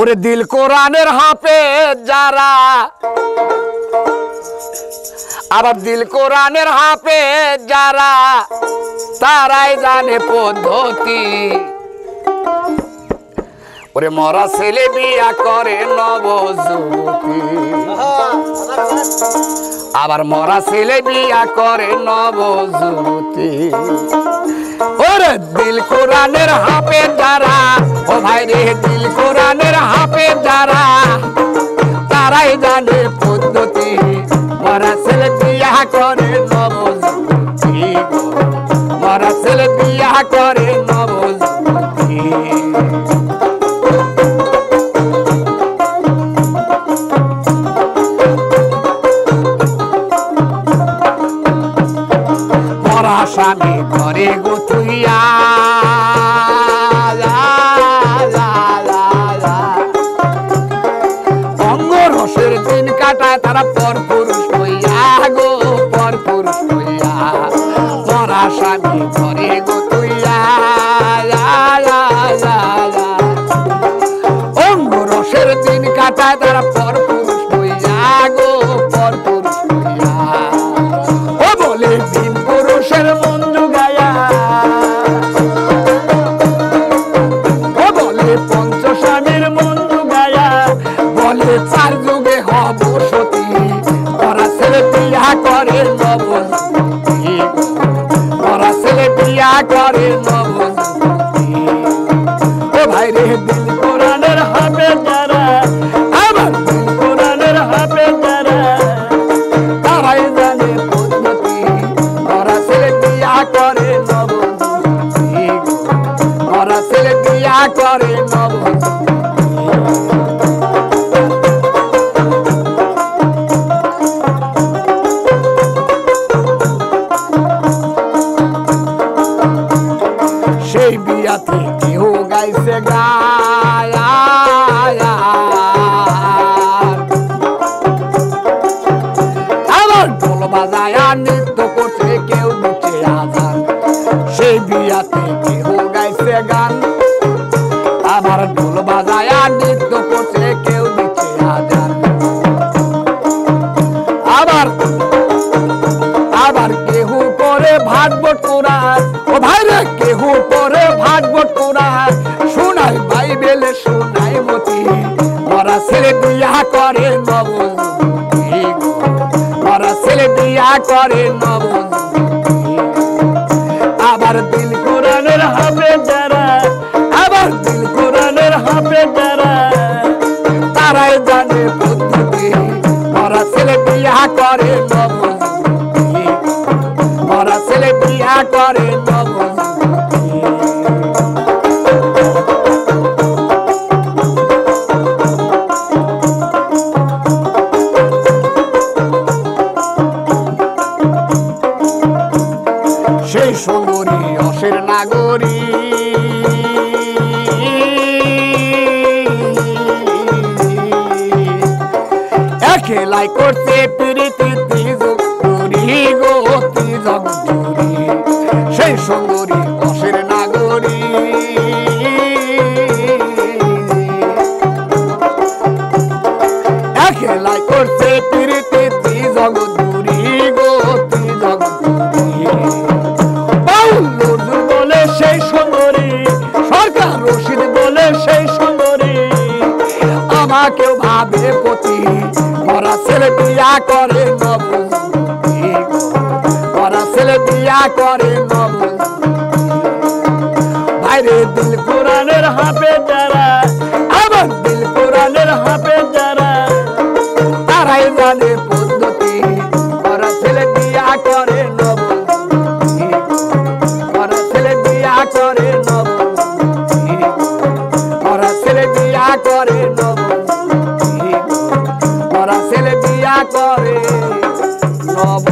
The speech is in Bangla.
ওরে দিল কোরআনের হাফেজ যারা, আবার দিল কোরআনের হাফেজ যারা, তারাই জানে পদ্ধতি। ওরে মরা ছেলে বিয়া করে নবযুবতী, আবার মরা ছেলে বিয়া করে নবযুবতী। ওরে দিল কোরআনের হাফেজ যারা, ও ভাই রে দিল কোরআনের হাফেজ যারা, তারাই জানে পদ্ধতি। মরা ছেলে বিয়া করে নবযুবতী, মরা ছেলে বিয়া করে নবযুবতী। মরা স্বামী ঘরে গুছুইয়া অঙ্গ রসের দিন কাটায় তারা পর পুরুষ হইয়া গো, পর পুরুষ হইয়া। মরা স্বামী ঘরে গুছুইয়া অঙ্গ রসের দিন কাটায় তারা পর পুরুষ হইয়া গো, পর পুরুষ হইয়া। ও বলে দিন পুরুষের মন জুগায়া, ও বলে পঞ্চস্বামীর মন জুগায়া, বলে চার যুগে হব সতী। মরা ছেলে বিয়া করে নবযুবতী, মরা ছেলে বিয়া করে নবযুবতী। ও ভাই রে দিল কোরআনের হাফেজ যারা, আবার দিল কোরআনের হাফেজ যারা, তারাই জানে পদ্ধতি। মরা ছেলে বিয়া করে নবযুবতী, মরা ছেলে বিয়া করে নবযুবতী। সেই বিয়াতে কেহ গাইছে গায়, আবার ঢোল বাজায় নৃত্য করছে কেউ দিচ্ছে আজান। সেই বিয়াতে কেহ গাইছে গান, আবার ঢোল বাজায় নৃত্য করছে কেউ দিচ্ছে আজান। আবার আবার কেহু করে ভাগবত কোরআন, ও ভাই রে কেহু করে ভাগবত কোরআন, শোনাই বাইবেলে শোনাই মতি। মরা ছেলে বিয়া করে নবযুবতী, মরা ছেলে বিয়া করে নবযুবতী। আবার দিল কোরআনের হাফেজ যারা, আবার দিল কোরআনের হাফেজ যারা, তারাই জানে পদ্ধতি। মরা ছেলে বিয়া করে নবযুবতী, মরা ছেলে বিয়া করে নবযুবতী। সেই সুন্দরী অসের নাগরী, খেলাই করছে প্রীতি তিজুরি গো, তিজুরি। সেই সুন্দরী অসের নাগরী, খেলাই করছে প্রীতি তিজুরি গো, তিজুরি। বাউল নজরুল বলে সেই সুন্দরী, সরকার রশিদ বলে সেই সুন্দরী, আমাকেও ভাবে পতি। মরা ছেলে বিয়া করে নবযুবতী, মরা ছেলে বিয়া করে নবযুবতী। ভাইরে দিল কোরআনের হাফেজ যারা, আবার দিল কোরআনের হাফেজ যারা, তারাই জানে পদ্ধতি। মরা ছেলে বিয়া করে নবযুবতী, মরা ছেলে বিয়া করে নবযুবতী, মরা ছেলে বিয়া করে নবযুবতী, মরা ছেলে বিয়া করে নব।